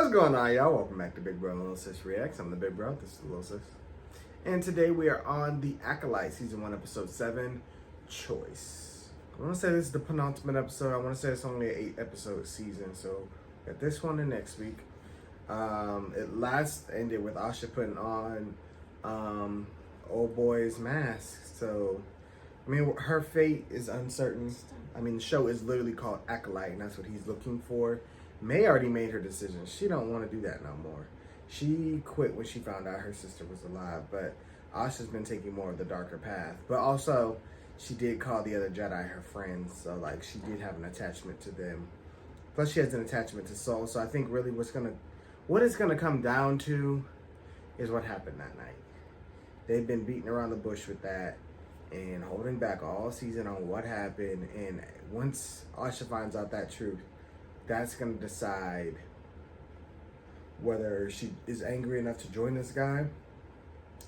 What's going on, y'all? Welcome back to Big Bro and Little Sis Reacts. I'm the Big Bro. This is the Little Sis. And today we are on the Acolyte, Season 1, Episode 7, Choice. I want to say this is the penultimate episode. I want to say it's only an 8-episode season, so we got this one and next week. It last ended with Asha putting on old boy's mask. So, I mean, her fate is uncertain. I mean, the show is literally called Acolyte, and that's what he's looking for. May already made her decision. She don't want to do that no more. She quit when she found out her sister was alive, but Asha's been taking more of the darker path. But also, she did call the other Jedi her friends, so like she did have an attachment to them. Plus, she has an attachment to Soul. So I think really what it's gonna come down to is what happened that night. They've been beating around the bush with that and holding back all season on what happened. And once Asha finds out that truth, that's going to decide whether she is angry enough to join this guy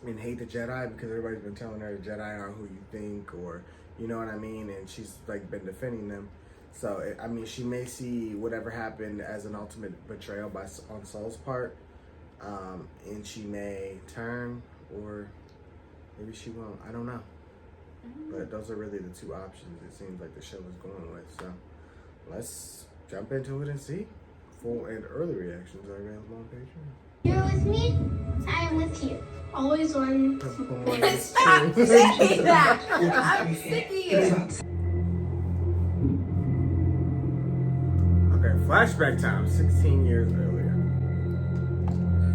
and hate the Jedi, because everybody's been telling her the Jedi aren't who you think, or you know what I mean, and she's like been defending them. So I mean, she may see whatever happened as an ultimate betrayal on Soul's part, and she may turn, or maybe she won't. I don't know. But those are really the two options it seems like the show is going with. So let's jump into it and see. Full and early reactions are available on Patreon. You're with me, I am with you. Always on. Stop saying that! I'm sick of you. Okay, flashback time, 16 years earlier.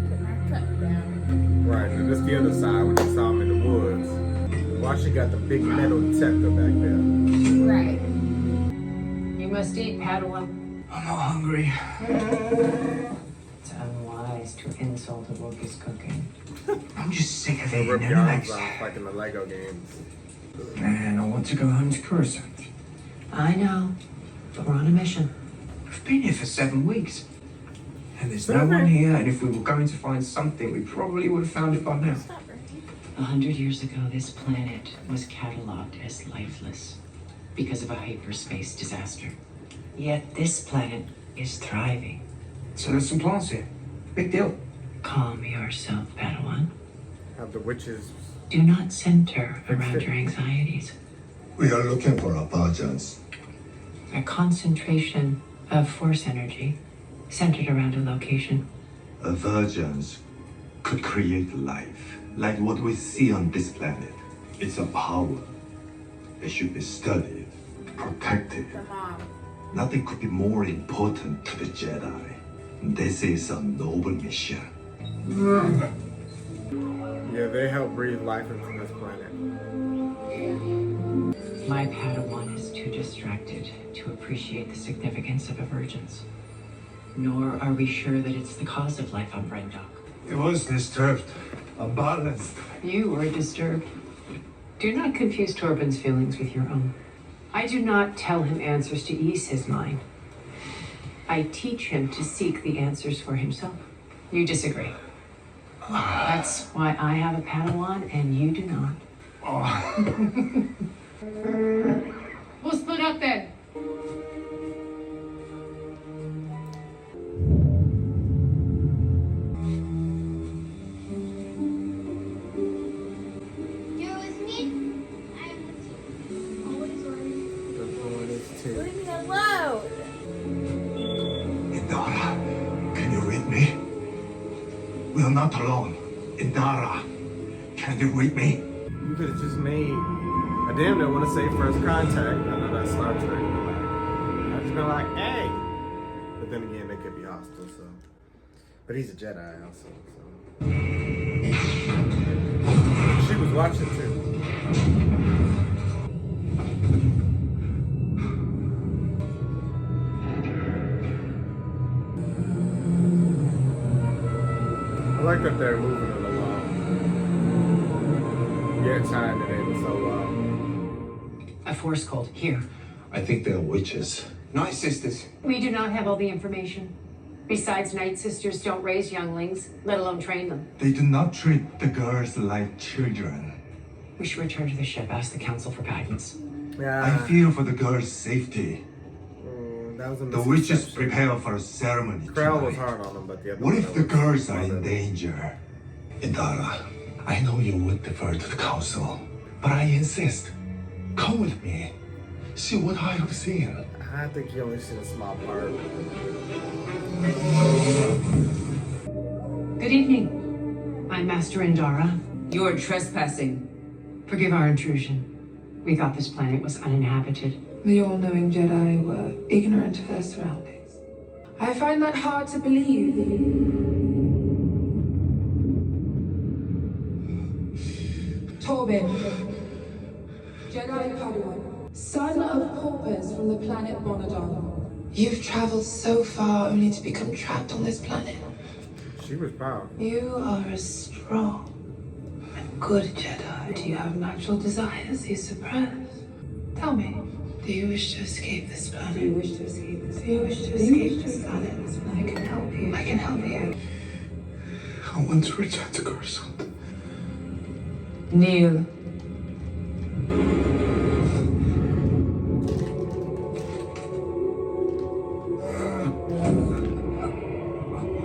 Put my cup down. Right, and this is the other side when they saw him in the woods. Why she got the big metal detector back there? Right. You must eat, Padawan. I'm not hungry. It's unwise to insult a Wookiee's cooking. I'm just sick of They eating rip them your arms legs. off like in the Lego games. Man, I want to go home to Coruscant. I know, but we're on a mission. We've been here for 7 weeks. And there's no one here, and if we were going to find something, we probably would have found it by now. 100 years ago, this planet was cataloged as lifeless because of a hyperspace disaster. Yet this planet is thriving. So there's some plants here. Big deal. Calm yourself, Padawan. Have the witches. Do not center around your anxieties. We are looking for Abajas. A concentration of force energy centered around a location. Aversions could create life, like what we see on this planet. It's a power. It should be studied, protected. The mom. Nothing could be more important to the Jedi. This is a noble mission. Yeah, they help breathe life into this planet. My Padawan is too distracted to appreciate the significance of emergence. Nor are we sure that it's the cause of life on Brendok. It was disturbed, unbalanced. You were disturbed. Do not confuse Torben's feelings with your own. I do not tell him answers to ease his mind. I teach him to seek the answers for himself. You disagree. That's why I have a Padawan and you do not. We'll split up then. You're with me, I am with you. Always on. The point is too. Leave me alone. Indara, can you read me? We are not alone. Indara, can you read me? You could have just made. I damn near want to say First Contact. I know that's Star Trek, but like, I just been like, hey. But then again, they could be hostile, so. But he's a Jedi also, so. She was watching too. I like that they're moving it along. Yet tying it in so well. A force cold. Here. I think they are witches. Night sisters. We do not have all the information. Besides, Night Sisters don't raise younglings, let alone train them. They do not treat the girls like children. We should return to the ship, ask the Council for guidance. I fear for the girls' safety. That was a The witches misconception. prepare for a ceremony Krell was tonight. hard on him, but the other What one if the was girls are in harder. danger? Indara, I know you would defer to the council, but I insist. Come with me. See what I have seen. I think you only seen a small part. Good evening. I'm Master Indara. You're trespassing. Forgive our intrusion. We thought this planet was uninhabited. The all-knowing Jedi were ignorant of their surroundings. I find that hard to believe. Torben, Jedi Padawan, son of paupers from the planet Bonadon. You've traveled so far only to become trapped on this planet. She was powerful. You are a strong and good Jedi. Do you have natural desires you suppress? Tell me, do you wish to escape this planet? Do you wish to escape this planet? Do you wish to escape this planet? I can help you. I can help you. I want to return to Coruscant. Kneel.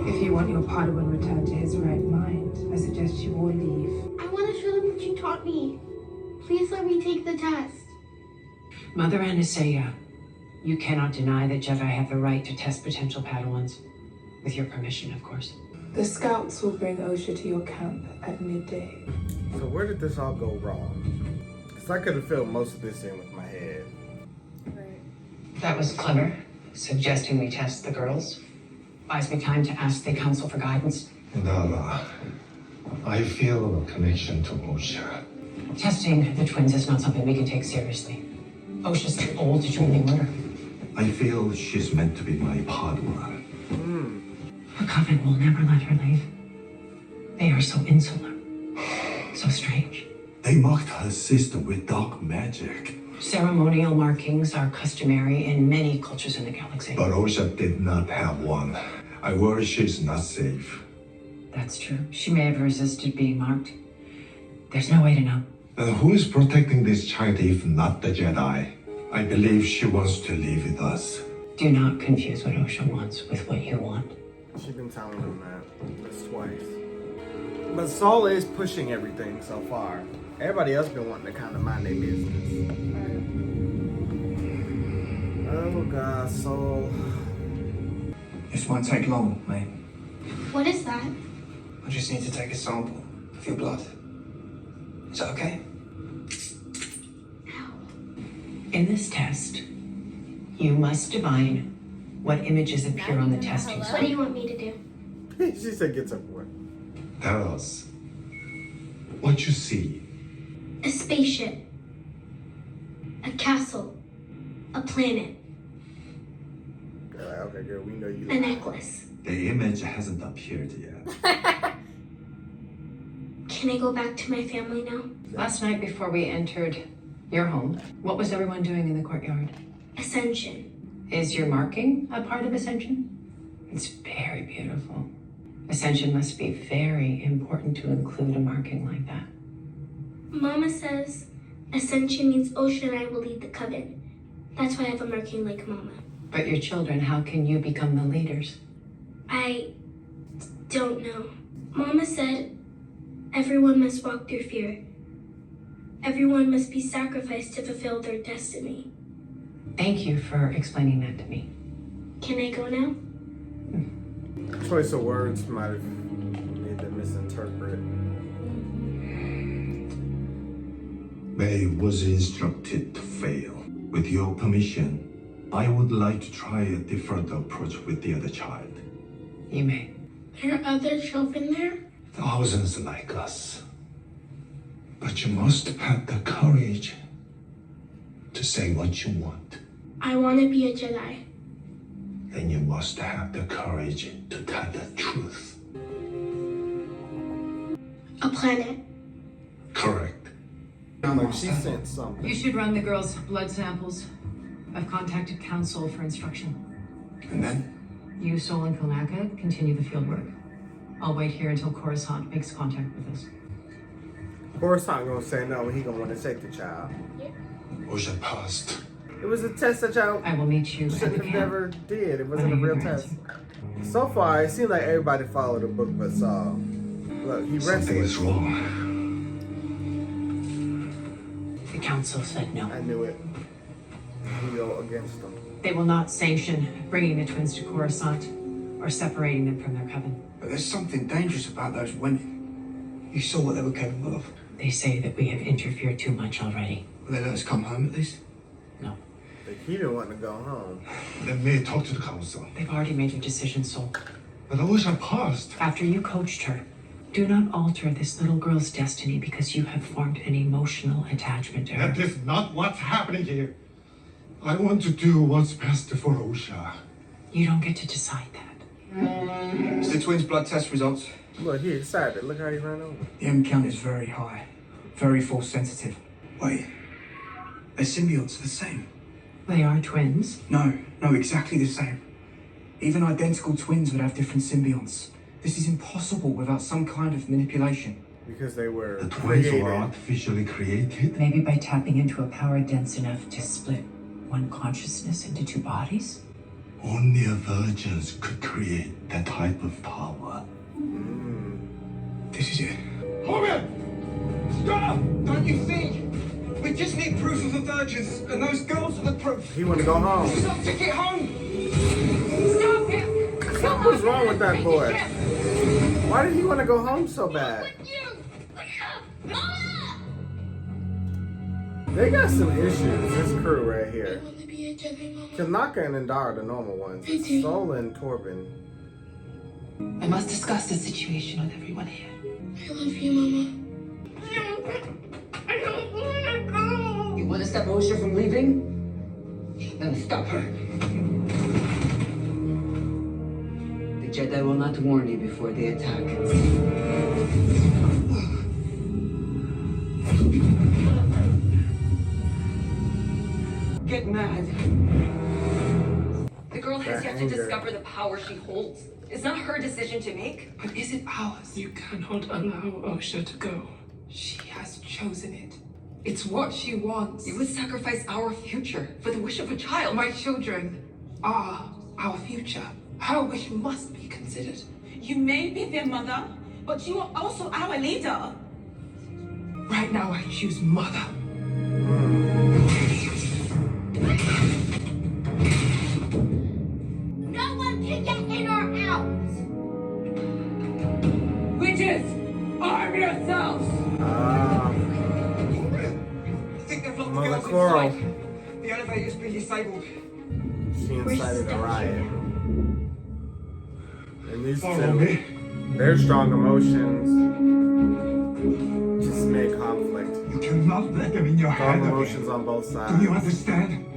If you want your Padawan returned to his right mind, I suggest you all leave. I want to show them what you taught me. Please let me take the test. Mother Anastasia, you cannot deny that Jedi have the right to test potential Padawans. With your permission, of course. The scouts will bring Osha to your camp at midday. So where did this all go wrong? Because I could have filled most of this in with my head. That was clever, suggesting we test the girls. Buys me time to ask the council for guidance. Indara, I feel a connection to Osha. Testing the twins is not something we can take seriously. Osha's too old to join the order. I feel she's meant to be my Padawan. The Coven will never let her leave. They are so insular, so strange. They marked her sister with dark magic. Ceremonial markings are customary in many cultures in the galaxy. But Osha did not have one. I worry she's not safe. That's true. She may have resisted being marked. There's no way to know. Then who is protecting this child if not the Jedi? I believe she wants to live with us. Do not confuse what Osha wants with what you want. She's been telling him that. That's twice. But Saul is pushing everything so far. Everybody else been wanting to kind of mind their business. Oh God, Saul. This won't take long, mate. What is that? I just need to take a sample of your blood. Is that okay? In this test, you must divine what images appear on the test What result. do you want me to do? She said get up for it. Tell us what you see. A spaceship. A castle. A planet. Okay, girl, we know you. A necklace. The image hasn't appeared yet. Can I go back to my family now? Last night before we entered your home, what was everyone doing in the courtyard? Ascension. Is your marking a part of Ascension? It's very beautiful. Ascension must be very important to include a marking like that. Mama says Ascension means Osha and I will lead the coven. That's why I have a marking like Mama. But your children, how can you become the leaders? I don't know. Mama said everyone must walk through fear. Everyone must be sacrificed to fulfill their destiny. Thank you for explaining that to me. Can I go now? Choice of words might have made them misinterpret. May was instructed to fail. With your permission, I would like to try a different approach with the other child. You may. There are other children there? Thousands like us. But you must have the courage to say what you want. I want to be a Jedi. Then you must have the courage to tell the truth. A planet. Correct. Like she sent something. You should run the girls' blood samples. I've contacted council for instruction. And then? You, Sol, and Kalaka continue the field work. I'll wait here until Coruscant makes contact with us. Coruscant gonna say no, he gonna want to take the child. Osha passed. It was a test that y'all I will meet you at the shouldn't have camp. never did. It wasn't a Whenever real you're test. So far, it seemed like everybody followed the book but Saul. Look, he Something is wrestled. wrong. The council said no. I knew it. We go against them. They will not sanction bringing the twins to Coruscant or separating them from their coven. But there's something dangerous about those women. You saw what they were capable of. They say that we have interfered too much already. Will they let us come home at least? No. Like, he didn't want to go home. Let me talk to the council. They've already made their decision, Soul. But Osha passed. After you coached her, do not alter this little girl's destiny because you have formed an emotional attachment to her. That is not what's happening here. I want to do what's best for Osha. You don't get to decide that. It's the twins' blood test results. Look, he excited. Look how he ran over. The M count is very high. Very force sensitive. Wait. Their symbionts are the same. They are twins. No, exactly the same. Even identical twins would have different symbionts. This is impossible without some kind of manipulation. Because they were The twins created. were artificially created. Maybe by tapping into a power dense enough to split one consciousness into two bodies? Only a virgins could create that type of power. This is it. Hold it! Stop! Don't you see? We just need proof of a virgins, and those girls are the proof. He want to go home. Stop, take it home! Stop him! Something was wrong with that boy. Why did he want to go home so bad? They got some issues, this crew right I here. want to be a Jedi, Mama. Kanaka and Indar are the normal ones. I do. Sol and Torben. I must discuss the situation with everyone here. I love you, Mama. I don't want to go. You want to stop Osha from leaving? Then stop her. The Jedi will not warn you before they attack. Get mad. The girl has That yet to anger. discover the power she holds. It's not her decision to make. But is it ours? You cannot allow Osha to go. She has chosen it. It's what she wants. You would sacrifice our future for the wish of a child. My children are our future. Her wish must be considered. You may be their mother, but you are also our leader. Right now, I choose mother. No one can get in or out. Witches, arm yourselves! I think they've locked the Mother girls Coral. inside. The elevator's been disabled. She incited a riot. And these Follow two, me. their strong emotions just made conflict. You cannot let them in your Strong head emotions again. on both Do you sides. understand?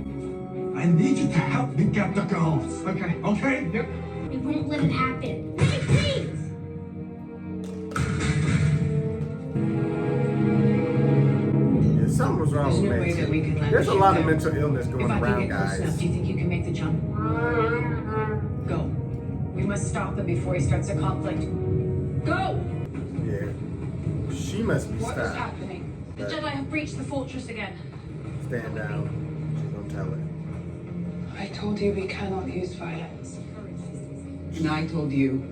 I need you to help me get the girls. Okay. Okay? Yep. We won't let it happen. Please. Yeah, something was wrong There's with no way that we me. can let There's her a lot shoot of them. mental illness going If I can around, get close enough, guys. do you think you can make the jump? Go. We must stop him before he starts a conflict. Go! Yeah. She must be What is stopped. happening? The But Jedi have breached the fortress again. stand down. She's gonna tell it. I told you we cannot use violence. And I told you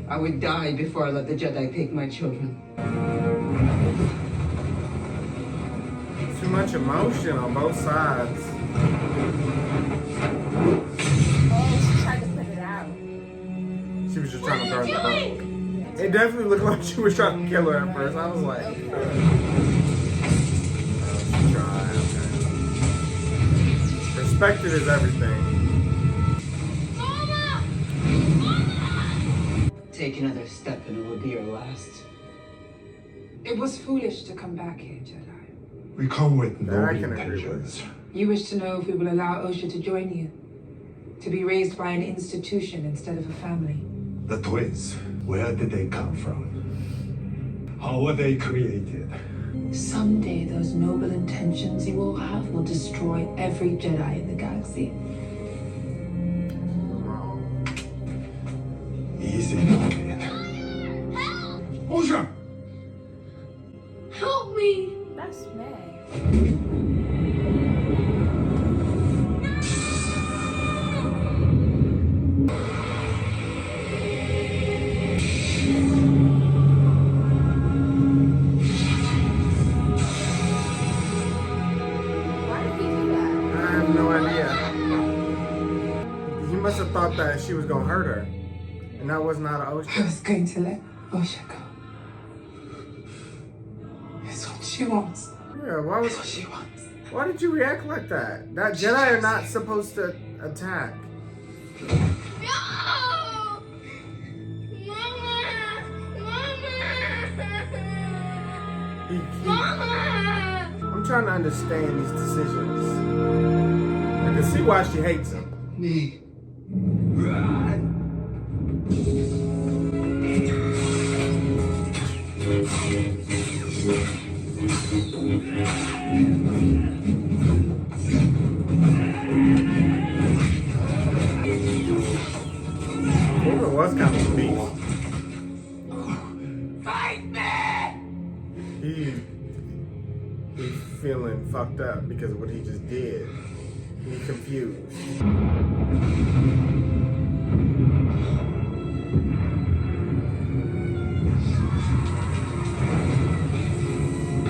I would die before I let the Jedi take my children. Too much emotion on both sides. Oh, she tried to put it out. She was just trying to burn the boat. It definitely looked like she was trying to kill her at first. I was like, she tried, okay. Perspective is everything. Take another step and it will be your last. It was foolish to come back here, Jedi. We come with That no I can agree intentions. You wish to know if we will allow Osha to join you. To be raised by an institution instead of a family. The twins, where did they come from? How were they created? Someday those noble intentions you all have will destroy every Jedi in the galaxy. Easy now, kid. Osha! Help me. That's May. have thought that she was gonna hurt her, and that was not an I Osha. was going to let Osha go. It's what she wants. Yeah, why was It's what she wants. Why did you react like that? That Jedi are not supposed to attack. No! Mama! Mama! I'm trying to understand these decisions. I can see why she hates him. Me. It was kind of a beast. Fight me! He's feeling fucked up because of what he just did. He's confused.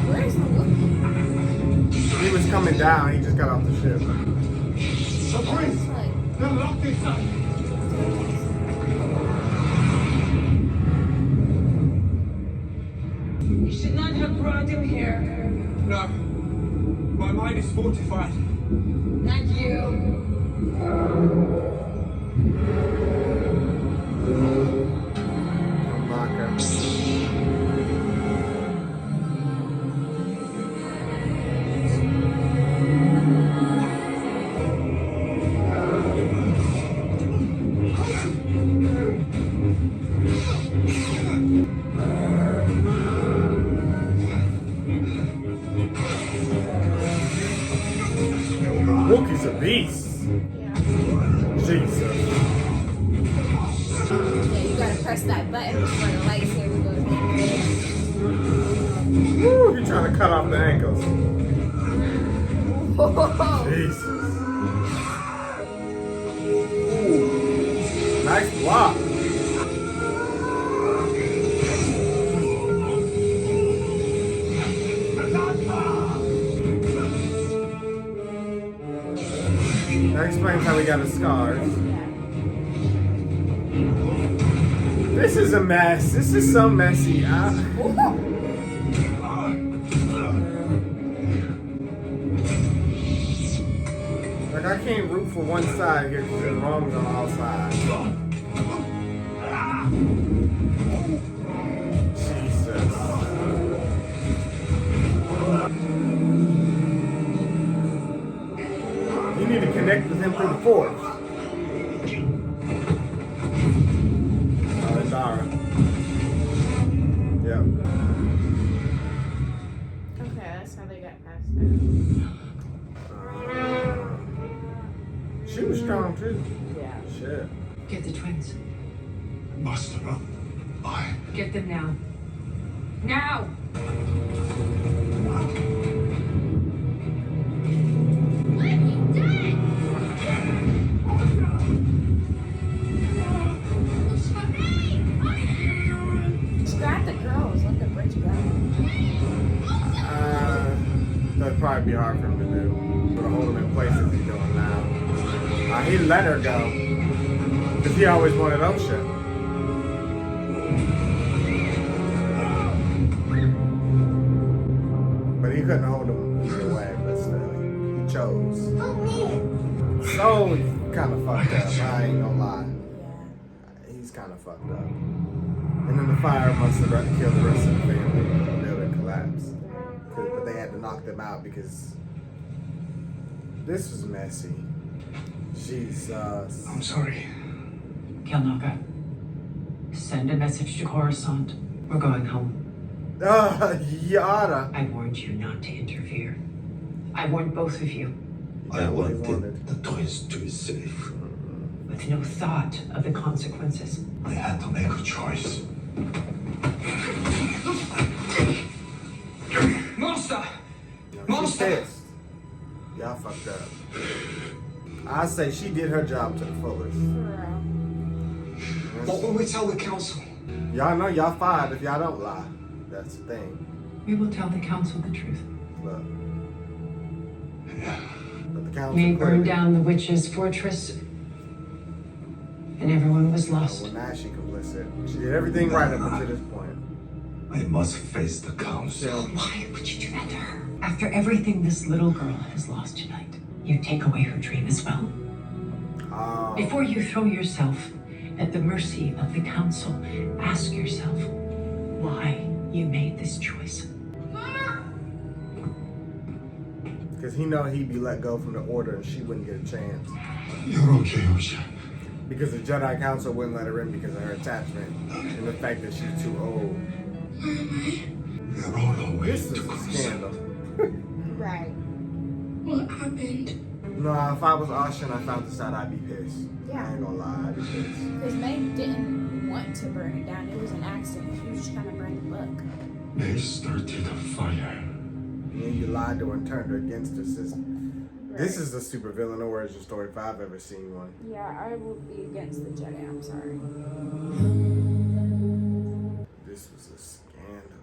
Where's the Wookiee? He was coming down. He just got off the ship. It's like, Lock this up. You should not have brought him here. No. My mind is fortified. Not you. Wookiee's a beast. Jesus. yeah, you gotta press that button before the lightsaber goes in. Woo, he's trying to cut off the ankles. Whoa. Jesus. Ooh. Nice block. That explains how he got his scars. This is a mess. This is so messy. Like, I can't root for one side here because there's wrongs on all sides. Jesus. You need to connect with him through the force. Oh, it's Dara. Yep. Okay, that's how they got past that. She was strong too. Yeah. Shit. Get the twins. Master, I... Get them now. Now! Scrap the girls, let the bridge go. That'd probably be hard for him to do. But hold him in place as he's doing now. He let her go. Because he always wanted Osha. But he couldn't hold him either way, but still, he chose. So kind of fucked up, I ain't gonna lie. He's kind of fucked up. And then the fire must have killed the rest of the family and the building collapsed. But they had to knock them out because this was messy. Jesus. I'm sorry. Kilnaga, send a message to Coruscant. We're going home. Yada. I warned you not to interfere. I warned both of you. I wanted the twins to be safe. With no thought of the consequences. I had to make a choice. Master! She's Master! pissed. Y'all fucked up. I say she did her job to the fullest. What will we tell the council? Y'all know y'all fired if y'all don't lie. That's the thing. We will tell the council the truth. Look. But the council We burned clearly- down the witch's fortress. and everyone was Well, lost. now she complicit. She did everything right up until this point. I must face the council. Why would you do that to her? After everything this little girl has lost tonight, you take away her dream as well? Before you throw yourself at the mercy of the council, ask yourself why you made this choice. Because he know he'd be let go from the order and she wouldn't get a chance. You're okay, Osha. Because the Jedi Council wouldn't let her in because of her attachment and the fact that she's too old. We're on our way This is to a Crusader. scandal. Right. What happened? No, if I was Asha and I found this out, I'd be pissed. Yeah. I ain't gonna lie, I'd be pissed. Because May didn't want to burn it down. It was an accident. She was just trying to burn the book. They started a fire. And then you lied to her and turned her against her sister. This is the super villain origin story if I've ever seen one. Yeah, I will be against the Jedi. I'm sorry. This was a scandal.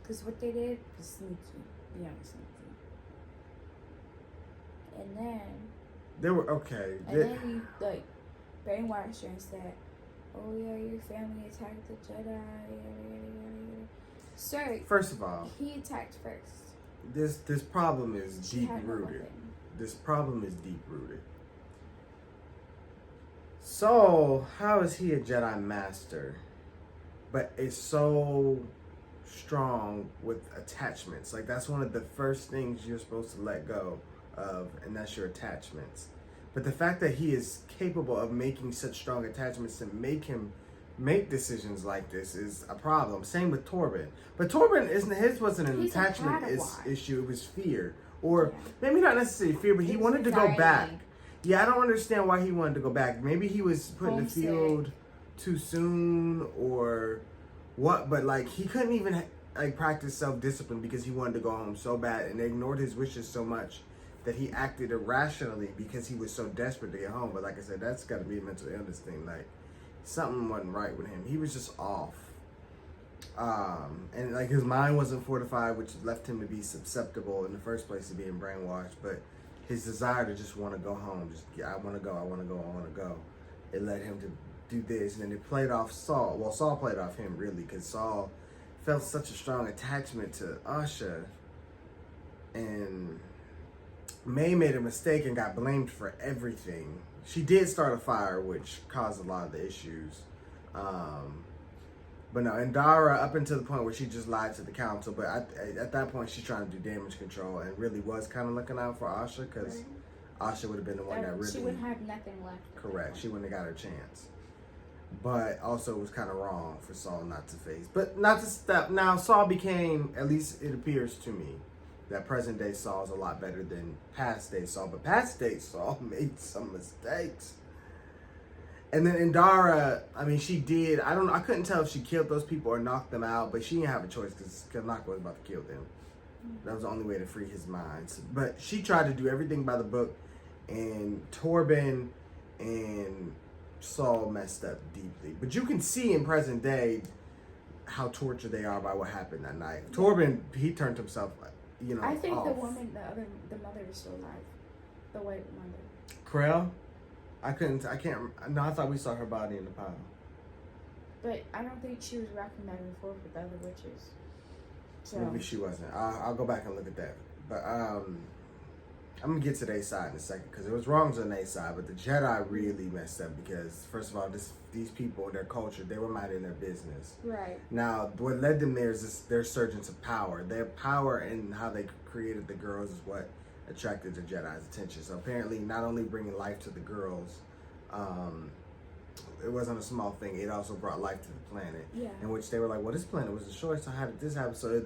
Because what they did was sneaky. Beyond sneaky. And then... They were, okay. And then you, like, brainwashed her and said, oh yeah, your family attacked the Jedi, yada, yada, yada. Sir, First of all, he attacked first. this problem is She deep had no rooted. weapon. This problem is deep rooted. So, how is he a Jedi Master, but is so strong with attachments? Like, that's one of the first things you're supposed to let go of, and that's your attachments. But the fact that he is capable of making such strong attachments to make him make decisions like this is a problem. Same with Torben. But Torben his wasn't an He's a attachment Padawan. issue, it was fear. Or maybe not necessarily fear, but he His wanted to go back. anxiety. Yeah, I don't understand why he wanted to go back. Maybe he was put in the Homesick. field too soon or what, but like he couldn't even like practice self-discipline because he wanted to go home so bad, and they ignored his wishes so much that he acted irrationally because he was so desperate to get home. But like I said, that's got to be a mental illness thing. Like something wasn't right with him. He was just off. And like his mind wasn't fortified, which left him to be susceptible in the first place to being brainwashed. But his desire to just want to go home, just I want to go, I want to go, I want to go, it led him to do this. And then it played off Saul. Well, Saul played off him really, because Saul felt such a strong attachment to Usha, and May made a mistake and got blamed for everything. She did start a fire, which caused a lot of the issues. But no, and Dara, up until the point where she just lied to the council, but at that point she's trying to do damage control and really was kind of looking out for Asha, because Asha would have been the one that really... She would have nothing left. Correct. She wouldn't have got her chance. But also it was kind of wrong for Saul not to face. But not to step... Now, Saul became, at least it appears to me, that present day Saul is a lot better than past day Saul. But past day Saul made some mistakes. And then Indara, I mean, she did... I couldn't tell if she killed those people or knocked them out, but she didn't have a choice because Kanaka was about to kill them. That was the only way to free his mind. But she tried to do everything by the book, and Torben and Saul messed up deeply. But you can see in present day how tortured they are by what happened that night. Torben, he turned himself, I think off. the woman, the mother is still alive. The white mother. Krell? I thought we saw her body in the pile. But I don't think she was rocking back and forth with the other witches. So Maybe she wasn't. I'll go back and look at that. But I'm gonna get to their side in a second, because it was wrongs on their side, but the Jedi really messed up because, first of all, these people, their culture, they were minding their business. Right. Now, what led them there is their surgence of power. Their power and how they created the girls is what attracted the Jedi's attention. So apparently, not only bringing life to the girls, it wasn't a small thing. It also brought life to the planet. Yeah. In which they were like, well, this planet was destroyed, so how did this happen? So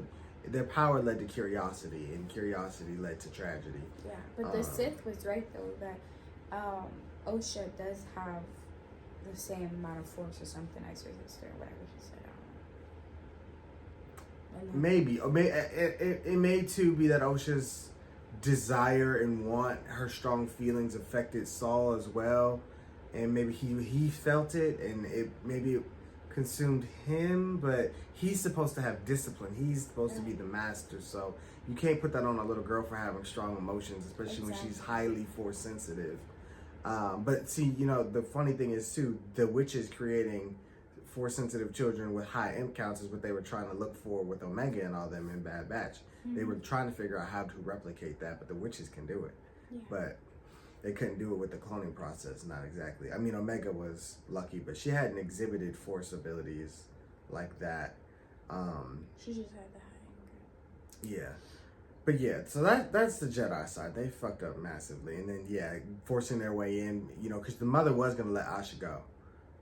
their power led to curiosity, and curiosity led to tragedy. Yeah, but the Sith was right though that Osha does have the same amount of force or something as her sister, or whatever she said. I don't know. Maybe, or it may too be that Osha's desire and want, her strong feelings affected Saul as well, and maybe he felt it, and maybe it consumed him. But he's supposed to have discipline. He's supposed to be the master, so you can't put that on a little girl for having strong emotions, especially when she's highly force sensitive. But see, you know, the funny thing is too, the witches creating Force-sensitive children with high imp counts is what they were trying to look for with Omega and all them in Bad Batch. They were trying to figure out how to replicate that, but the witches can do it. Yeah. But they couldn't do it with the cloning process, not exactly. I mean, Omega was lucky, but she hadn't exhibited Force abilities like that. She just had the high anger. Yeah. But yeah, so that's the Jedi side. They fucked up massively. And then, yeah, forcing their way in, you know, because the mother was going to let Asha go.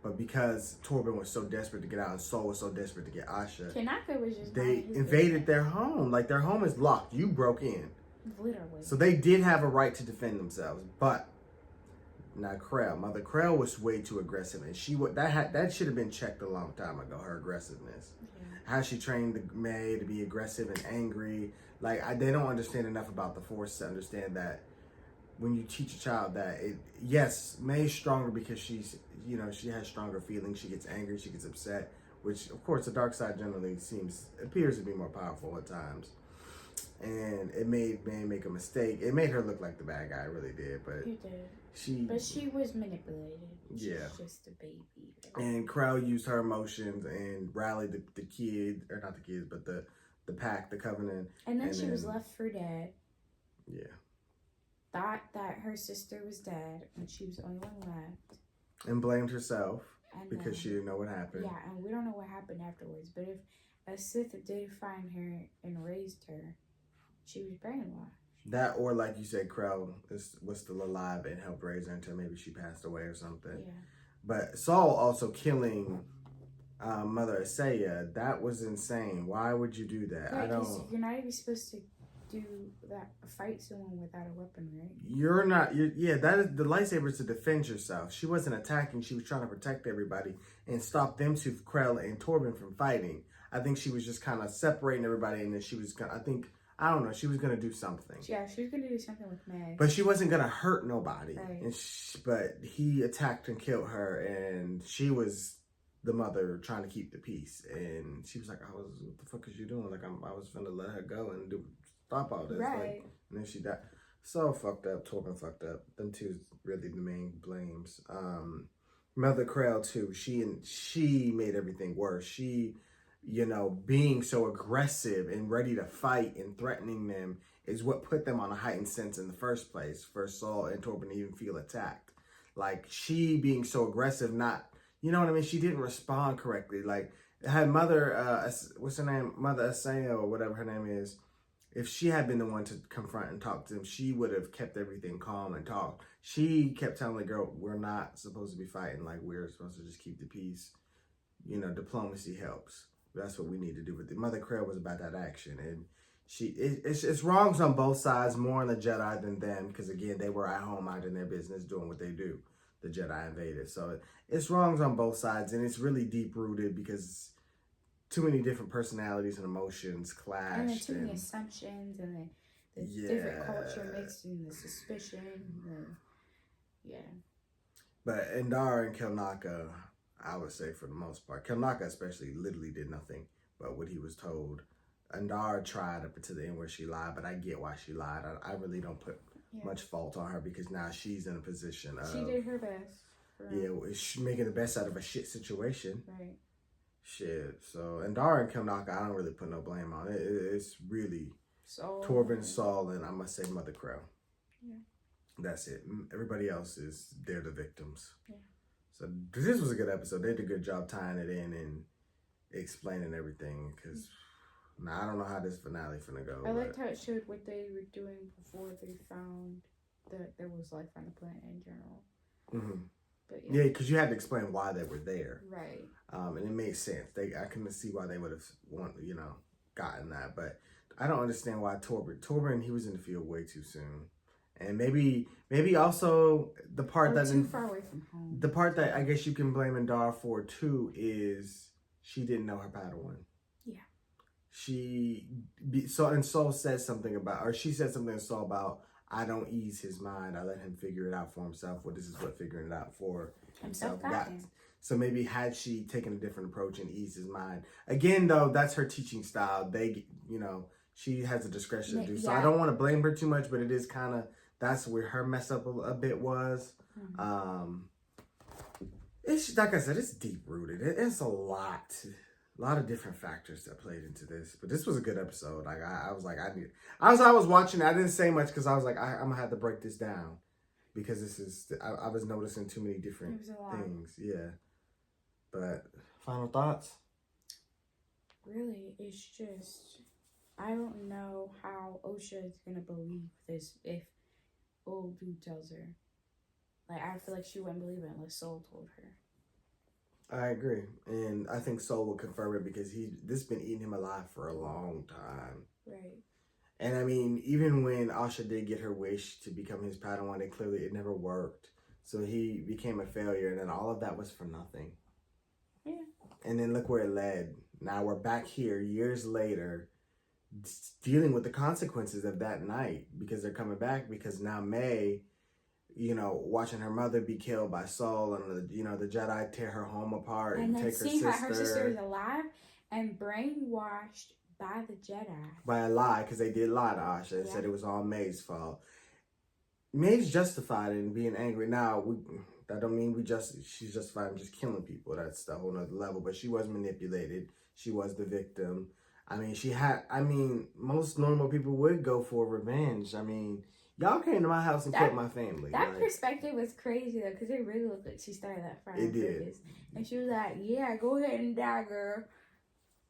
But because Torben was so desperate to get out and Saul was so desperate to get Asha, Tanaka was just they invaded their home. Like, their home is locked. You broke in. Literally. So they did have a right to defend themselves. But now Mother Krell was way too aggressive. And that should have been checked a long time ago, her aggressiveness. How she trained the May to be aggressive and angry. Like, they don't understand enough about the Force to understand that when you teach a child that, yes, May's stronger because she's, you know, she has stronger feelings. She gets angry, she gets upset, which, of course, the dark side generally appears to be more powerful at times. And it made May make a mistake. It made her look like the bad guy, it really did. But it did. But she was manipulated. She yeah. was just a baby. And Krell used her emotions and rallied the kids, or not the kids, but the pack, the Covenant. And then she was left for dead. Yeah. Thought that her sister was dead and she was the only one left. And blamed herself because she didn't know what happened. Yeah, and we don't know what happened afterwards. But if a Sith did find her and raised her, she was brainwashed. That, or like you said, Krell was still alive and helped raise her until maybe she passed away or something. Yeah. But Saul also killing Mother Asaya, that was insane. Why would you do that? Right, you're not even supposed to do that, fight someone without a weapon, right? That is the lightsaber is to defend yourself. She wasn't attacking. She was trying to protect everybody and stop them two, Krell and Torben, from fighting. I think she was just kind of separating everybody, and then she was gonna, I don't know, she was going to do something. Yeah, she was going to do something with Meg. But she wasn't going to hurt nobody. Right. But he attacked and killed her, and she was the mother trying to keep the peace. And she was like, what the fuck is you doing? Like, I was going to let her go and stop all this. Right. Like, and then she died. So fucked up. Torben fucked up. Them two really the main blames. Mother Krell, too, she made everything worse. She, you know, being so aggressive and ready to fight and threatening them is what put them on a heightened sense in the first place for Saul and Torben to even feel attacked. Like, she being so aggressive, you know what I mean? She didn't respond correctly. Like, had Mother, what's her name? Mother Asaya or whatever her name is, if she had been the one to confront and talk to them, she would have kept everything calm and talked. She kept telling the girl, we're not supposed to be fighting. Like, we're supposed to just keep the peace. You know, diplomacy helps. That's what we need to do. But the Mother Krell was about that action, and it's wrongs on both sides, more on the Jedi than them, because again, they were at home out in their business doing what they do. The Jedi invaded, so it's wrongs on both sides, and it's really deep rooted because too many different personalities and emotions clashed, and then too many assumptions, and the different culture mixed in, the suspicion, But Endar and Kelnaka, I would say for the most part, Kelnaka especially, literally did nothing but what he was told. Endar tried up to the end where she lied, but I get why she lied. I really don't put much fault on her because now she's in a position of... She did her best. She's making the best out of a shit situation. Right. Shit. So, Endar and Kelnaka, I don't really put no blame on it. It's really Torben, Saul, and I must say Mother Krell. Yeah. That's it. Everybody else they're the victims. Yeah. So this was a good episode. They did a good job tying it in and explaining everything. Because now I don't know how this finale finna go. I liked how it showed what they were doing before they found that there was life on the planet in general. Mm-hmm. But yeah, because you had to explain why they were there. Right. And it made sense. I couldn't see why they would have gotten that. But I don't understand why Torben, he was in the field way too soon. And maybe also the part that too far away from home. The part that I guess you can blame Endar for too is she didn't know her Padawan. Yeah. Saul said something about, or she said something to Saul about, I don't ease his mind. I let him figure it out for himself. Well, this is what figuring it out for himself got. So maybe had she taken a different approach and eased his mind. Again, though, that's her teaching style. She has a discretion to do. So I don't want to blame her too much, but it is kind of, that's where her mess up a bit was. It's like I said, it's deep rooted. It's a lot of different factors that played into this. But this was a good episode. Like I was like, I was watching it, I didn't say much because I was like, I'm gonna have to break this down because this is I was noticing too many different things. Yeah. But final thoughts? Really, it's just I don't know how Osha is gonna believe this if old dude tells her. Like, I feel like she wouldn't believe it unless Soul told her. I agree, and I think Soul will confirm it because this been eating him alive for a long time. Right. And I mean, even when Asha did get her wish to become his Padawan, it never worked. So he became a failure, and then all of that was for nothing. Yeah. And then look where it led. Now we're back here years later, dealing with the consequences of that night because they're coming back because now May, watching her mother be killed by Saul and the Jedi tear her home apart and take her sister. And then seeing her sister is alive and brainwashed by the Jedi. By a lie, because they did lie to Asha and said it was all May's fault. May's justified in being angry. Now, that don't mean she's justified in just killing people. That's the whole nother level. But she was manipulated. She was the victim. I mean, most normal people would go for revenge. I mean, y'all came to my house and killed my family. That perspective was crazy, though, because it really looked like she started that fire. It did. And she was like, yeah, go ahead and die, girl.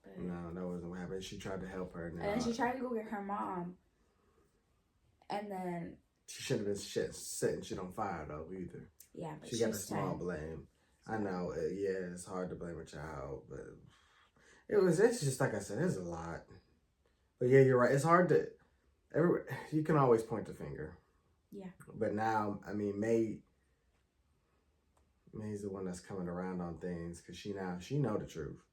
But, no, that wasn't what happened. She tried to help her. And then she tried to go get her mom. And then... She shouldn't have been setting shit on fire, though, either. Yeah, but she got a small blame. I know, it's hard to blame a child, but it's just like I said, there's a lot. But yeah, you're right. It's hard to, you can always point the finger. Yeah. But now, I mean, May's the one that's coming around on things because she know the truth.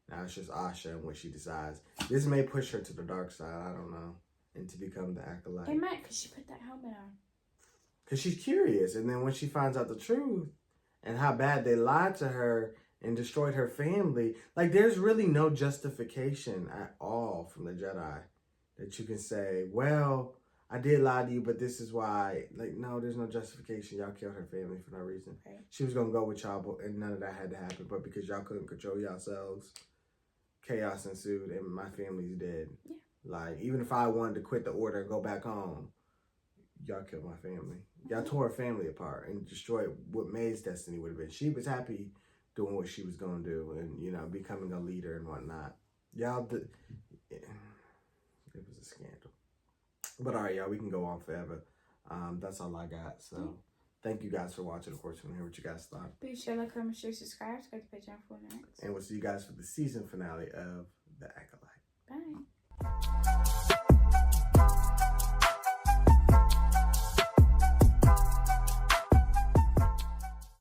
Now it's just Asha and what she decides. This may push her to the dark side, I don't know, and to become the Acolyte. It might, because she put that helmet on. Because she's curious, and then when she finds out the truth and how bad they lied to her and destroyed her family, like there's really no justification at all from the Jedi that you can say, well, I did lie to you, but this is why. Like, no, there's no justification. Y'all killed her family for no reason. Right. She was going to go with y'all, and none of that had to happen, but because y'all couldn't control yourselves, chaos ensued, and my family's dead. Yeah. Like, even if I wanted to quit the order and go back home, y'all killed my family. Y'all tore her family apart and destroyed what May's destiny would have been. She was happy doing what she was going to do and, becoming a leader and whatnot. Y'all did. It was a scandal. But all right, y'all, we can go on forever. That's all I got. So thank you guys for watching. Of course, we want to hear what you guys thought. Be sure to like, comment, share, subscribe. Subscribe to Patreon for next. And we'll see you guys for the season finale of